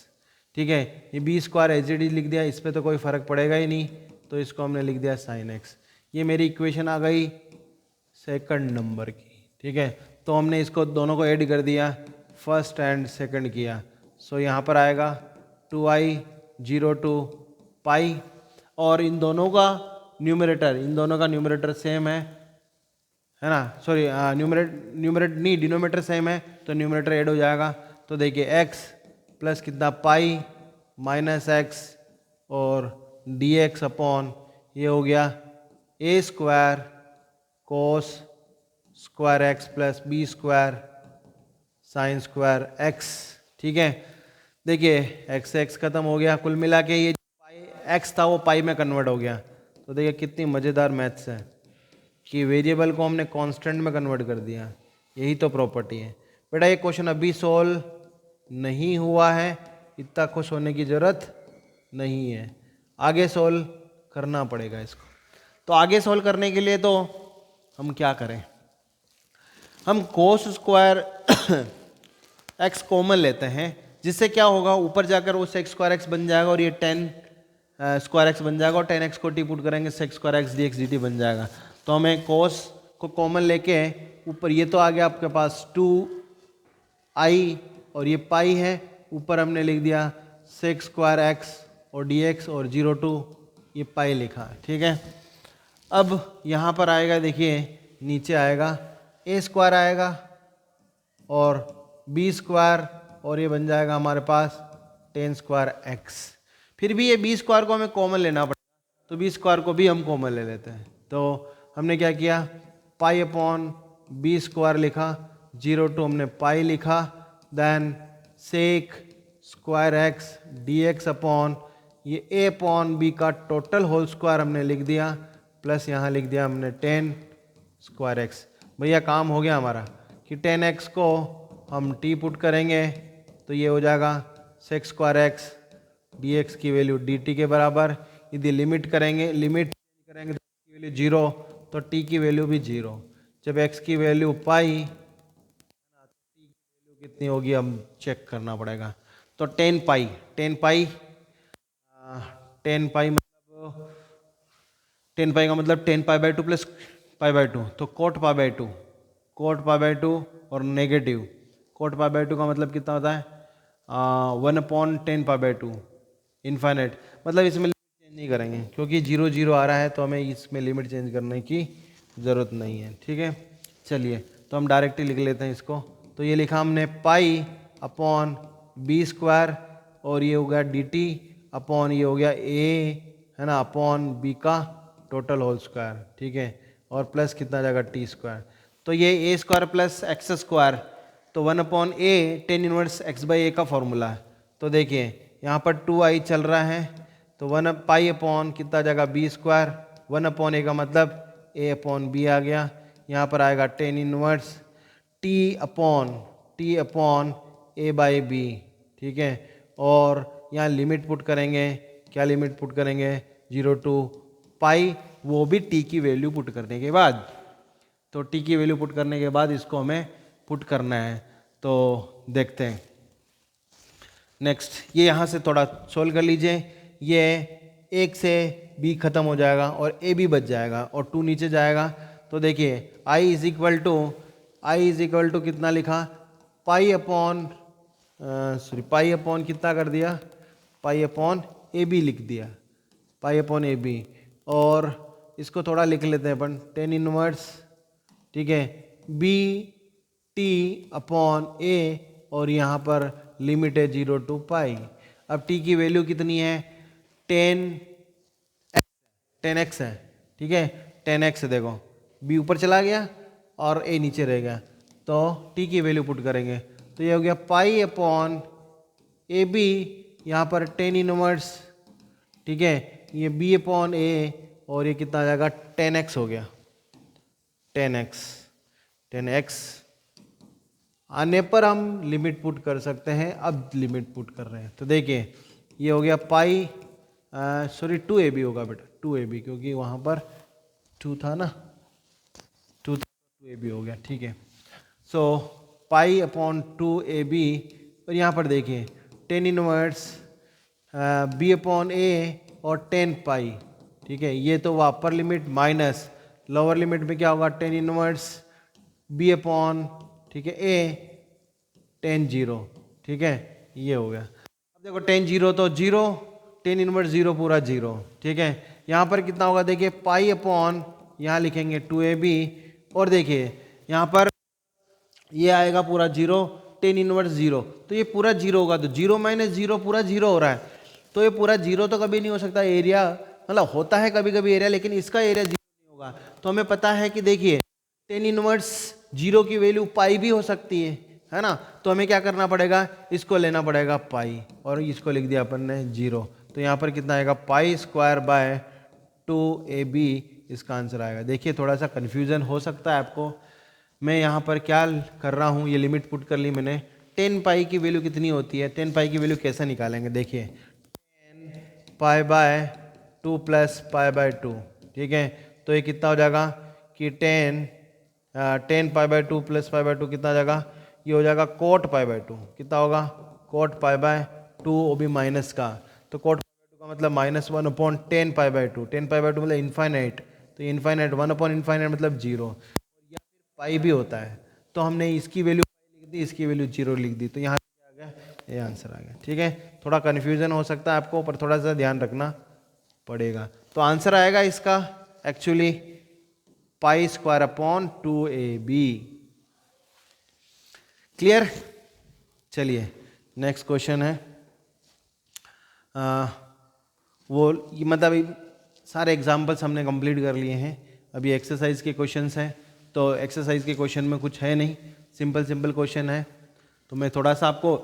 ठीक है। ये b square as it is लिख दिया, इस पर तो कोई फर्क पड़ेगा ही नहीं, तो इसको हमने लिख दिया साइन एक्स। ये मेरी इक्वेशन आ गई सेकंड नंबर की, ठीक है। तो हमने इसको दोनों को ऐड कर दिया, फर्स्ट एंड सेकंड किया। सो यहाँ पर आएगा 2i 0 टू पाई, और इन दोनों का न्यूमरेटर सेम है ना? सॉरी न्यूमरेटर नहीं, डिनोमिनेटर सेम है, तो न्यूमरेटर ऐड हो जाएगा। तो देखिए x प्लस कितना पाई माइनस एक्स और डी एक्स अपॉन, ये हो गया a square cos square x plus b square sine square x, ठीक है। देखिए एक्स एक्स खत्म हो गया, कुल मिला के ये पाई एक्स था वो पाई में कन्वर्ट हो गया। तो देखिए कितनी मज़ेदार मैथ्स है कि वेरिएबल को हमने कांस्टेंट में कन्वर्ट कर दिया, यही तो प्रॉपर्टी है। बेटा ये क्वेश्चन अभी सॉल्व नहीं हुआ है, इतना खुश होने की ज़रूरत नहीं है, आगे सॉल्व करना पड़ेगा इसको। तो आगे सॉल्व करने के लिए तो हम क्या करें? हम कोस स्क्वायर एक्स कॉमन लेते हैं, जिससे क्या होगा ऊपर जाकर वो सेक्स स्क्वायर एक्स बन जाएगा और ये 10 स्क्वायर एक्स बन जाएगा, और 10x को टी पुट करेंगे sex square x d x D T बन जाएगा। तो हमें कोस को कॉमन लेके ऊपर ये तो आ गया आपके पास 2i और ये पाई है, ऊपर हमने लिख दिया सेक्स स्क्वायर एक्स और डी एक्स और 0 टू ये पाई लिखा, ठीक है। अब यहाँ पर आएगा देखिए नीचे आएगा ए स्क्वायर आएगा और बी स्क्वायर, और ये बन जाएगा हमारे पास 10 स्क्वायर एक्स। फिर भी ये बी स्क्वायर को हमें कॉमन लेना पड़ेगा, तो बी स्क्वायर को भी हम कॉमन ले लेते हैं। तो हमने क्या किया, पाई अपॉन बी स्क्वायर लिखा, 0 टू हमने पाई लिखा, then sec square x d x upon ये ए अपॉन बी का टोटल होल स्क्वायर हमने लिख दिया, प्लस यहाँ लिख दिया हमने 10 स्क्वायर एक्स। भैया काम हो गया हमारा कि 10x को हम टी पुट करेंगे, तो ये हो जाएगा sex square x d x की वैल्यू डी टी के बराबर। यदि लिमिट करेंगे तो x की वैल्यू 0, तो t की वैल्यू भी 0। जब x की वैल्यू पाई, t की वैल्यू कितनी होगी हम चेक करना पड़ेगा। तो 10 पाई का मतलब 10 pi by 2 plus pi by 2, तो कोट पाई बाई 2 और नेगेटिव कोट पाई बाई 2 का मतलब कितना होता है 1/10 पाई बाई 2 इन्फाइनाइट। मतलब इसमें लिमिट चेंज नहीं करेंगे क्योंकि 0 0 आ रहा है, तो हमें इसमें लिमिट चेंज करने की ज़रूरत नहीं है, ठीक है। चलिए तो हम डायरेक्टली लिख लेते हैं इसको। तो ये लिखा हमने पाई अपॉन बी स्क्वायर, और ये हो गया डी टी अपॉन ये हो गया ए है ना अपॉन बी का टोटल होल स्क्वायर, ठीक है, और प्लस कितना जाएगा टी स्क्वायर। तो ये ए स्क्वायर प्लस एक्स स्क्वायर, तो 1/a 10 इनवर्स एक्स बाई ए का फॉर्मूला है। तो देखिए यहाँ पर 2i चल रहा है, तो 1 पाई अपॉन कितना जाएगा बी स्क्वायर, 1/a का मतलब a अपॉन बी आ गया। यहाँ पर आएगा 10 inverse t upon a by b, ठीक है। और यहाँ लिमिट पुट करेंगे, क्या लिमिट पुट करेंगे 0 टू पाई, वो भी t की वैल्यू पुट करने के बाद। तो t की वैल्यू पुट करने के बाद इसको हमें पुट करना है, तो देखते हैं नेक्स्ट। ये यहाँ से थोड़ा सोल्व कर लीजिए। ये एक से बी खत्म हो जाएगा और ए भी बच जाएगा और 2 नीचे जाएगा। तो देखिए i इज इक्वल टू कितना लिखा, पाई अपॉन कितना कर दिया, पाई अपॉन ए बी लिख दिया, पाई अपॉन ए बी। और इसको थोड़ा लिख लेते हैं अपन, टेन इनवर्स, ठीक है, बी टी अपॉन ए, और यहाँ पर लिमिट है 0 to पाई। अब टी की वैल्यू कितनी है, 10x है, ठीक है, 10x देखो, बी ऊपर चला गया और ए नीचे रह गया, तो टी की वैल्यू पुट करेंगे तो ये हो गया पाई अपॉन ए बी, यहाँ पर 10 इनवर्स, ठीक है, ये बी अपॉन ए, और ये कितना आ जाएगा 10x हो गया, 10x आने पर हम लिमिट पुट कर सकते हैं। अब लिमिट पुट कर रहे हैं तो देखिए ये हो गया पाई, सॉरी 2ab होगा बेटा, 2ab, क्योंकि वहाँ पर 2 था ना, 2ab हो गया, ठीक है। सो पाई अपॉन 2ab, और यहाँ पर देखिए 10 इनवर्स बी अपॉन ए और 10 पाई, ठीक है, ये तो upper limit minus lower limit में क्या होगा, 10 इनवर्स बी अपॉन, ठीक है, ए 10 0, ठीक है, ये हो गया। अब देखो 10 0 तो 0, 10 इनवर्स 0 पूरा 0, ठीक है। यहाँ पर कितना होगा देखिए पाई अपॉन, यहाँ लिखेंगे 2ab, और देखिए यहाँ पर ये आएगा पूरा 0, 10 इनवर्स 0, तो ये पूरा 0 होगा, तो 0 माइनस 0 पूरा 0 हो रहा है, तो ये पूरा 0 तो कभी नहीं हो सकता, एरिया मतलब होता है कभी कभी एरिया, लेकिन इसका एरिया 0 नहीं होगा। तो हमें पता है कि देखिए 10 इनवर्स 0 की वैल्यू पाई भी हो सकती है ना, तो हमें क्या करना पड़ेगा, इसको लेना पड़ेगा पाई, और इसको लिख दिया अपन ने 0, तो यहाँ पर कितना आएगा पाई स्क्वायर बाय 2ab, इसका आंसर आएगा। देखिए थोड़ा सा कन्फ्यूज़न हो सकता है आपको, मैं यहाँ पर क्या कर रहा हूँ, ये लिमिट पुट कर ली मैंने, 10 पाई की वैल्यू कितनी होती है, 10 पाई की वैल्यू कैसे निकालेंगे, देखिए 10 pi by 2 plus pi by 2, ठीक है, तो ये कितना हो जाएगा कि 10 pi by 2 plus pi by 2 कितना आ जाएगा, ये हो जाएगा कोट पाई बाय 2, कितना होगा कोट पाई बाय 2, वो भी माइनस का, तो कोट पाई बाय 2 का मतलब -1 upon 10 pi by 2, 10 pi by 2 मतलब इन्फाइनाइट, तो इन्फाइनाइट 1 अपॉन इन्फाइनाइट मतलब 0, या फिर पाई भी होता है, तो हमने इसकी वैल्यू लिख दी, इसकी वैल्यू 0 लिख दी, तो यहाँ आ गया, ये आंसर आ गया, ठीक है। थोड़ा कन्फ्यूजन हो सकता है आपको, पर थोड़ा सा ध्यान रखना पड़ेगा। तो आंसर आएगा इसका actually pi square upon 2ab। Clear, चलिए नेक्स्ट क्वेश्चन है, वो ये मतलब सारे एग्जाम्पल्स हमने कंप्लीट कर लिए हैं, अभी एक्सरसाइज के क्वेश्चंस हैं, तो एक्सरसाइज के क्वेश्चन में कुछ है नहीं, सिंपल क्वेश्चन है, तो मैं थोड़ा सा आपको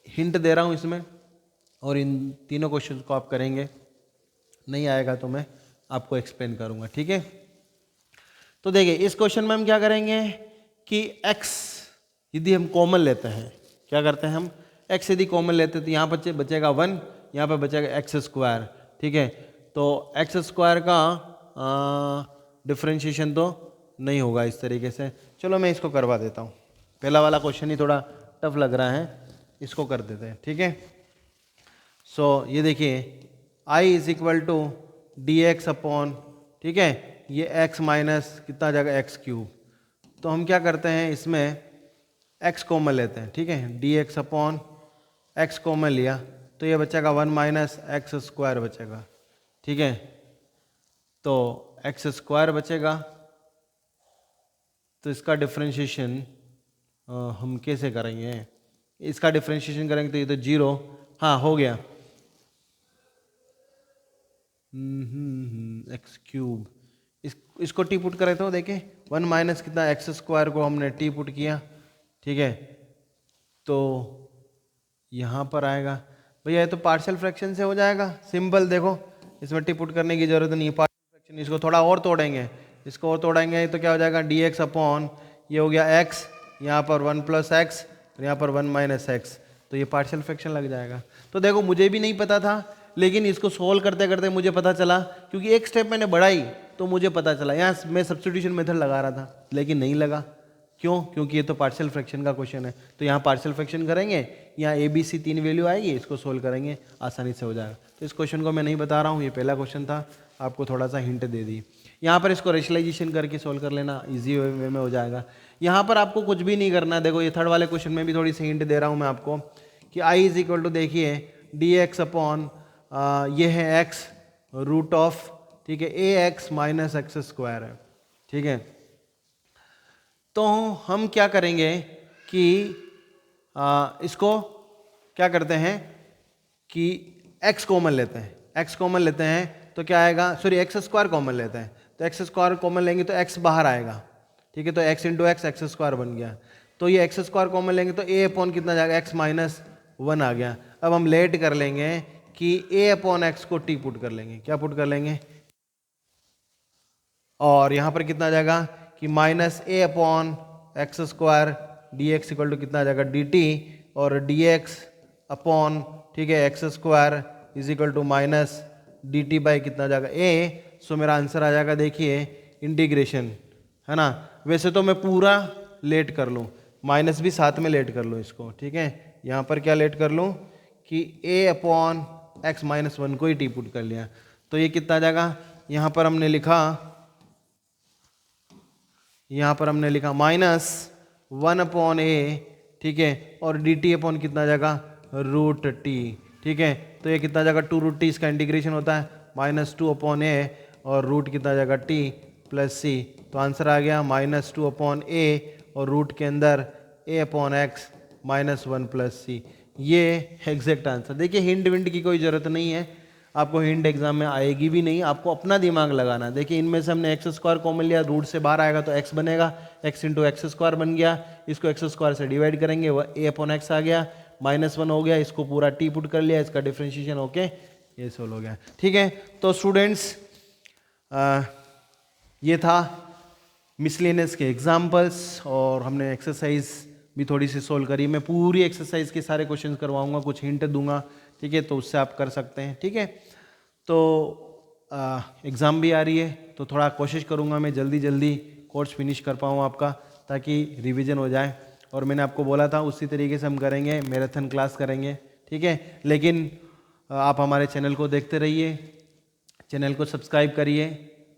हिंट दे रहा हूँ इसमें, और इन तीनों क्वेश्चन को आप करेंगे, नहीं आएगा तो मैं आपको एक्सप्लेन करूँगा, ठीक है। तो देखिए इस क्वेश्चन में हम क्या करेंगे कि x यदि हम कॉमन लेते हैं, क्या करते हैं हम, x यदि कॉमन लेते हैं तो यहाँ पर बचेगा 1, यहाँ पर बचेगा एक्स स्क्वायर, ठीक है, तो एक्स स्क्वायर का डिफ्रेंशिएशन तो नहीं होगा इस तरीके से। चलो मैं इसको करवा देता हूँ, पहला वाला क्वेश्चन ही थोड़ा टफ लग रहा है, इसको कर देते हैं, ठीक है। सो ये देखिए i is equal to d x upon, ठीक है, ये x माइनस कितना आ जाएगा एक्स क्यूब, तो हम क्या करते हैं इसमें x कॉमन लेते हैं, ठीक है, D x upon x common लिया तो ये बचेगा 1 माइनस एक्स स्क्वायर बचेगा, ठीक है, तो एक्स स्क्वायर बचेगा, तो इसका डिफ्रेंशिएशन हम कैसे करेंगे, इसका डिफ्रेंशिएशन करेंगे तो ये तो 0, हाँ हो गया, एक्स क्यूब, इसको टी पुट करें तो देखें 1 माइनस कितना एक्स स्क्वायर को हमने टी पुट किया, ठीक है, तो यहाँ पर आएगा भैया, ये तो पार्शियल फ्रैक्शन से हो जाएगा, सिंपल, देखो इसमें टी पुट करने की जरूरत नहीं है, पार्शियल फ्रैक्शन, इसको थोड़ा और तोड़ेंगे, इसको और तोड़ेंगे तो क्या हो जाएगा डी एक्स अपॉन, ये हो गया एक्स, यहाँ पर 1 प्लस एक्स, यहाँ पर 1 माइनस एक्स, तो ये पार्शियल फ्रैक्शन लग जाएगा। तो देखो मुझे भी नहीं पता था, लेकिन इसको सोल्व करते करते मुझे पता चला, क्योंकि एक स्टेप मैंने बढ़ाई तो मुझे पता चला, यहाँ मैं सब्स्टिट्यूशन मेथड लगा रहा था लेकिन नहीं लगा, क्यों? क्योंकि ये तो पार्शियल फ्रैक्शन का क्वेश्चन है, तो यहाँ पार्शियल फ्रैक्शन करेंगे, यहाँ ABC 3 वैल्यू आएगी, इसको सोल्व करेंगे, आसानी से हो जाएगा। तो इस क्वेश्चन को मैं नहीं बता रहा हूँ, ये पहला क्वेश्चन था, आपको थोड़ा सा हिंट दे दी। यहाँ पर इसको रेशनलाइजेशन करके सोल्व कर लेना, ईजी वे में हो जाएगा। यहाँ पर आपको कुछ भी नहीं करना है। देखो ये थर्ड वाले क्वेश्चन में भी थोड़ी सी हिंट दे रहा हूँ मैं आपको कि I इज इक्वल टू, देखिए dx अपॉन ये है x रूट ऑफ, ठीक है, ax माइनस एक्स स्क्वायर है, ठीक है। तो हम क्या करेंगे कि इसको क्या करते हैं कि x कॉमन लेते हैं, x कॉमन लेते हैं तो क्या आएगा, सॉरी एक्स स्क्वायर कॉमन लेते हैं, तो एक्स स्क्वायर कॉमन लेंगे तो x बाहर आएगा, ठीक है, तो x into x x square बन गया। तो ये एक्स स्क्वायर कॉमन लेंगे तो a अपॉन कितना जाएगा, x माइनस 1 आ गया। अब हम लेट कर लेंगे कि a अपॉन एक्स को t पुट कर लेंगे, क्या पुट कर लेंगे, और यहाँ पर कितना आ जाएगा कि minus a upon x square d x equal to कितना आ जाएगा dt, और dx अपॉन, ठीक है, x square is equal to minus dt by कितना आ जाएगा a। सो मेरा आंसर आ जाएगा, देखिए इंटीग्रेशन, है ना। वैसे तो मैं पूरा लेट कर लूँ, माइनस भी साथ में लेट कर लूँ इसको, ठीक है, यहाँ पर क्या लेट कर लूँ कि a अपॉन एक्स माइनस 1 को ही टी पुट कर लिया, तो ये कितना आ जाएगा, यहाँ पर हमने लिखा माइनस 1 अपॉन a, ठीक है, और डी टी अपॉन कितना आ जाएगा रूट टी, ठीक है। तो ये कितना आ जाएगा 2 रूट टी, इसका इंटीग्रेशन होता है माइनस 2 अपॉन a, और रूट कितना आ जाएगा t प्लस c। तो आंसर आ गया माइनस 2 अपॉन a, और रूट के अंदर a upon x minus 1 plus c। ये एग्जैक्ट आंसर। देखिए हिंट विंट की कोई ज़रूरत नहीं है, आपको हिंट एग्जाम में आएगी भी नहीं, आपको अपना दिमाग लगाना है। देखिए इनमें से हमने एक्स स्क्वायर कॉमन लिया, रूट से बाहर आएगा तो एक्स बनेगा, एक्स इंटू एक्स स्क्वायर बन गया, इसको एक्स स्क्वायर से डिवाइड करेंगे, वह a अपॉन एक्स आ गया, माइनस 1 हो गया, इसको पूरा टी पुट कर लिया, इसका डिफ्रेंशिएशन होके ये सोल्व हो गया, ठीक है। तो स्टूडेंट्स ये था मिसलेनियस के एग्जाम्पल्स, और हमने एक्सरसाइज भी थोड़ी सी सोल्व करी। मैं पूरी एक्सरसाइज के सारे क्वेश्चंस करवाऊंगा, कुछ हिंट दूंगा, ठीक है, तो उससे आप कर सकते हैं, ठीक है। तो एग्ज़ाम भी आ रही है, तो थोड़ा कोशिश करूंगा मैं जल्दी कोर्स फिनिश कर पाऊँ आपका, ताकि रिवीजन हो जाए। और मैंने आपको बोला था उसी तरीके से हम करेंगे, मैराथन क्लास करेंगे, ठीक है। लेकिन आप हमारे चैनल को देखते रहिए, चैनल को सब्सक्राइब करिए,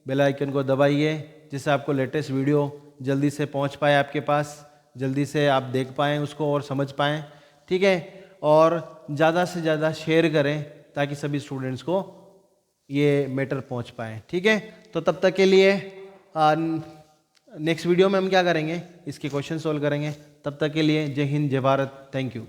बेल आइकन को दबाइए, जिससे आपको लेटेस्ट वीडियो जल्दी से पहुंच पाए आपके पास, जल्दी से आप देख पाएँ उसको और समझ पाएँ, ठीक है। और ज़्यादा से ज़्यादा शेयर करें ताकि सभी स्टूडेंट्स को ये मैटर पहुंच पाए, ठीक है। तो तब तक के लिए नेक्स्ट वीडियो में हम क्या करेंगे, इसके क्वेश्चन सोल्व करेंगे। तब तक के लिए जय हिंद, जय भारत, थैंक यू।